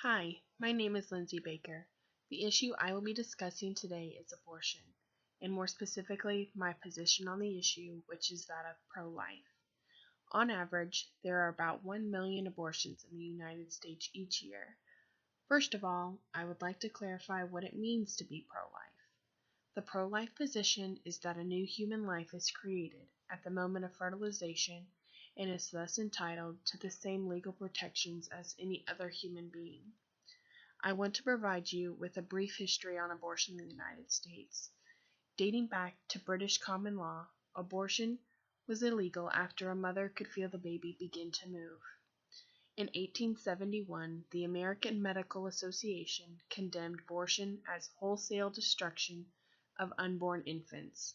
Hi, my name is Lindsay Baker. The issue I will be discussing today is abortion, and more specifically, my position on the issue, which is that of pro-life. On average, there are about 1 million abortions in the United States each year. First of all, I would like to clarify what it means to be pro-life. The pro-life position is that a new human life is created at the moment of fertilization and is thus entitled to the same legal protections as any other human being. I want to provide you with a brief history on abortion in the United States. Dating back to British common law, abortion was illegal after a mother could feel the baby begin to move. In 1871, the American Medical Association condemned abortion as wholesale destruction of unborn infants.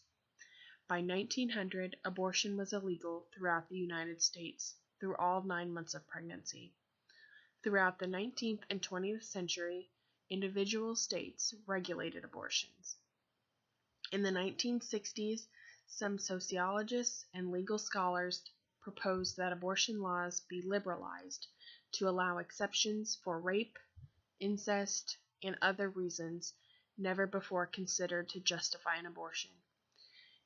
By 1900, abortion was illegal throughout the United States through all 9 months of pregnancy. Throughout the 19th and 20th century, individual states regulated abortions. In the 1960s, some sociologists and legal scholars proposed that abortion laws be liberalized to allow exceptions for rape, incest, and other reasons never before considered to justify an abortion.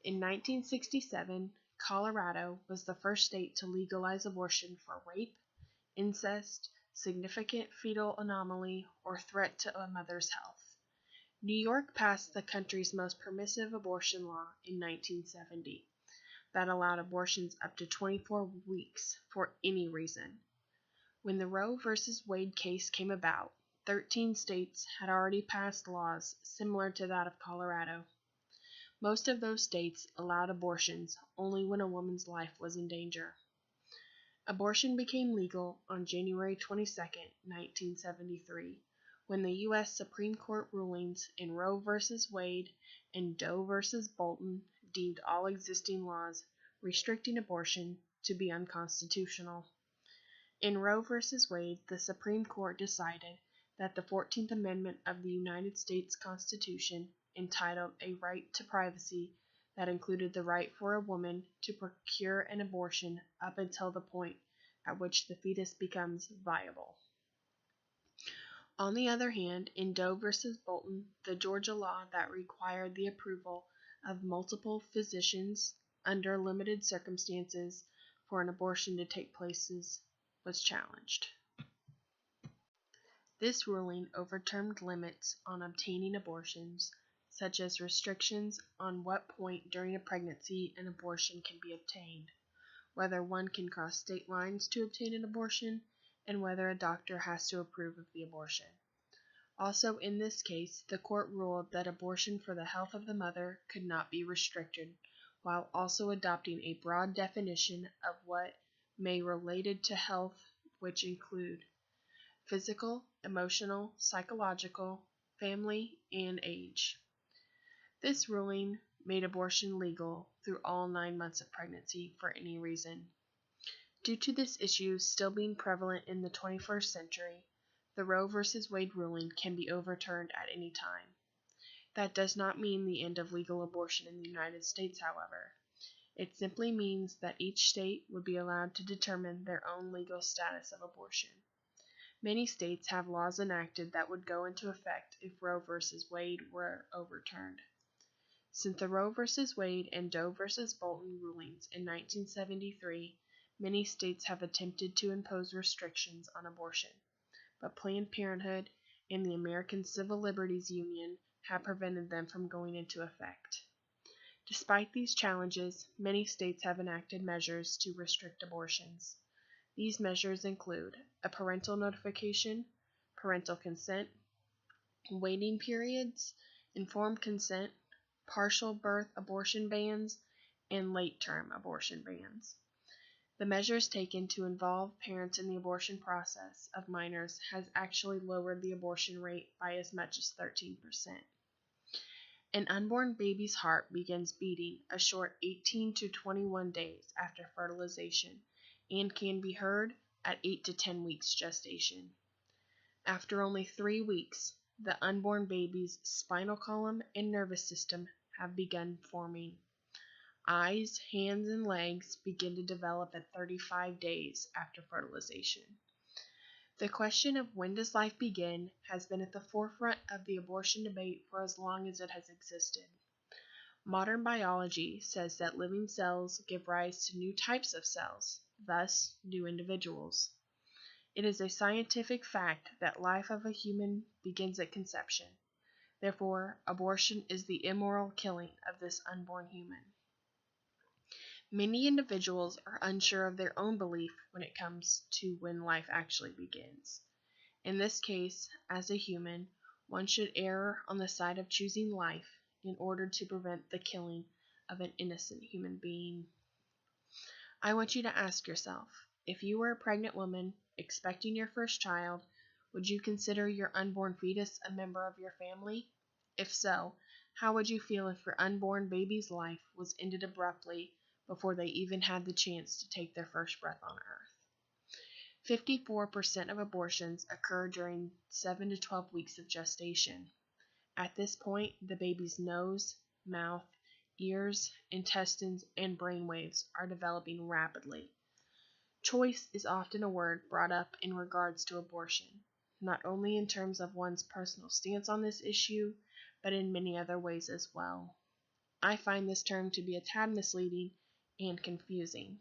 In 1967, Colorado was the first state to legalize abortion for rape, incest, significant fetal anomaly, or threat to a mother's health. New York passed the country's most permissive abortion law in 1970 that allowed abortions up to 24 weeks for any reason. When the Roe v. Wade case came about, 13 states had already passed laws similar to that of Colorado. Most of those states allowed abortions only when a woman's life was in danger. Abortion became legal on January 22, 1973, when the U.S. Supreme Court rulings in Roe v. Wade and Doe v. Bolton deemed all existing laws restricting abortion to be unconstitutional. In Roe v. Wade, the Supreme Court decided that the 14th Amendment of the United States Constitution entitled a right to privacy that included the right for a woman to procure an abortion up until the point at which the fetus becomes viable. On the other hand, in Doe v. Bolton, the Georgia law that required the approval of multiple physicians under limited circumstances for an abortion to take place was challenged. This ruling overturned limits on obtaining abortions, such as restrictions on what point during a pregnancy an abortion can be obtained, whether one can cross state lines to obtain an abortion, and whether a doctor has to approve of the abortion. Also, in this case, the court ruled that abortion for the health of the mother could not be restricted, while also adopting a broad definition of what may related to health, which include physical, emotional, psychological, family, and age. This ruling made abortion legal through all 9 months of pregnancy for any reason. Due to this issue still being prevalent in the 21st century, the Roe v. Wade ruling can be overturned at any time. That does not mean the end of legal abortion in the United States, however. It simply means that each state would be allowed to determine their own legal status of abortion. Many states have laws enacted that would go into effect if Roe v. Wade were overturned. Since the Roe v. Wade and Doe v. Bolton rulings in 1973, many states have attempted to impose restrictions on abortion, but Planned Parenthood and the American Civil Liberties Union have prevented them from going into effect. Despite these challenges, many states have enacted measures to restrict abortions. These measures include a parental notification, parental consent, waiting periods, informed consent, partial birth abortion bans, and late-term abortion bans. The measures taken to involve parents in the abortion process of minors has actually lowered the abortion rate by as much as 13%. An unborn baby's heart begins beating a short 18 to 21 days after fertilization and can be heard at 8 to 10 weeks gestation. After only 3 weeks, the unborn baby's spinal column and nervous system have begun forming. Eyes, hands, and legs begin to develop at 35 days after fertilization. The question of when does life begin has been at the forefront of the abortion debate for as long as it has existed. Modern biology says that living cells give rise to new types of cells, thus, new individuals. It is a scientific fact that life of a human begins at conception. Therefore, abortion is the immoral killing of this unborn human. Many individuals are unsure of their own belief when it comes to when life actually begins. In this case, as a human, one should err on the side of choosing life in order to prevent the killing of an innocent human being. I want you to ask yourself, if you were a pregnant woman expecting your first child, would you consider your unborn fetus a member of your family? If so, how would you feel if your unborn baby's life was ended abruptly before they even had the chance to take their first breath on earth? 54% of abortions occur during 7 to 12 weeks of gestation. At this point, the baby's nose, mouth, ears, intestines, and brain waves are developing rapidly. Choice is often a word brought up in regards to abortion, not only in terms of one's personal stance on this issue, but in many other ways as well. I find this term to be a tad misleading and confusing.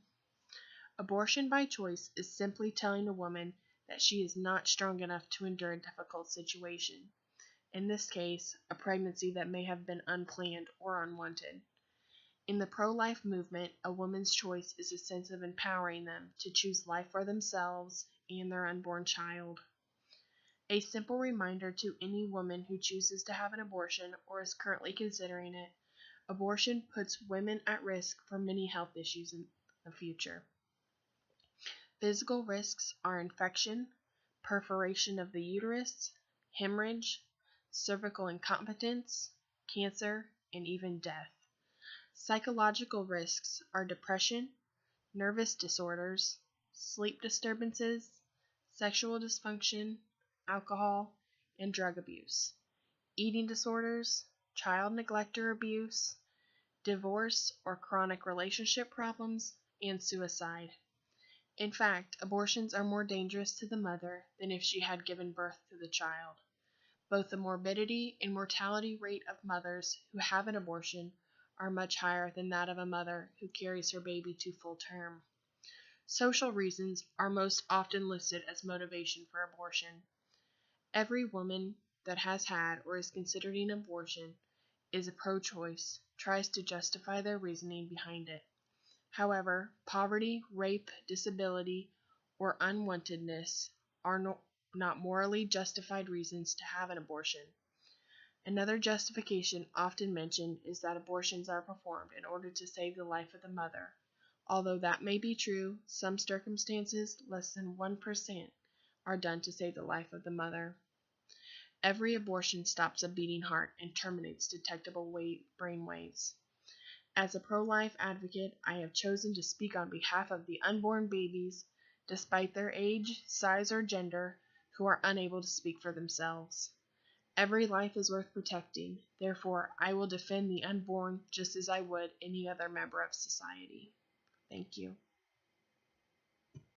Abortion by choice is simply telling a woman that she is not strong enough to endure a difficult situation. In this case, a pregnancy that may have been unplanned or unwanted. In the pro-life movement, a woman's choice is a sense of empowering them to choose life for themselves and their unborn child. A simple reminder to any woman who chooses to have an abortion or is currently considering it, abortion puts women at risk for many health issues in the future. Physical risks are infection, perforation of the uterus, hemorrhage, cervical incompetence, cancer, and even death. Psychological risks are depression, nervous disorders, sleep disturbances, sexual dysfunction, alcohol, and drug abuse, eating disorders, child neglect or abuse, divorce or chronic relationship problems, and suicide. In fact, abortions are more dangerous to the mother than if she had given birth to the child. Both the morbidity and mortality rate of mothers who have an abortion are much higher than that of a mother who carries her baby to full term. Social reasons are most often listed as motivation for abortion. Every woman that has had or is considering abortion is a pro-choice, tries to justify their reasoning behind it. However, poverty, rape, disability, or unwantedness are not morally justified reasons to have an abortion. Another justification often mentioned is that abortions are performed in order to save the life of the mother. Although that may be true, some circumstances, less than 1%, are done to save the life of the mother. Every abortion stops a beating heart and terminates detectable brain waves. As a pro-life advocate, I have chosen to speak on behalf of the unborn babies, despite their age, size, or gender, who are unable to speak for themselves. Every life is worth protecting. Therefore, I will defend the unborn just as I would any other member of society. Thank you.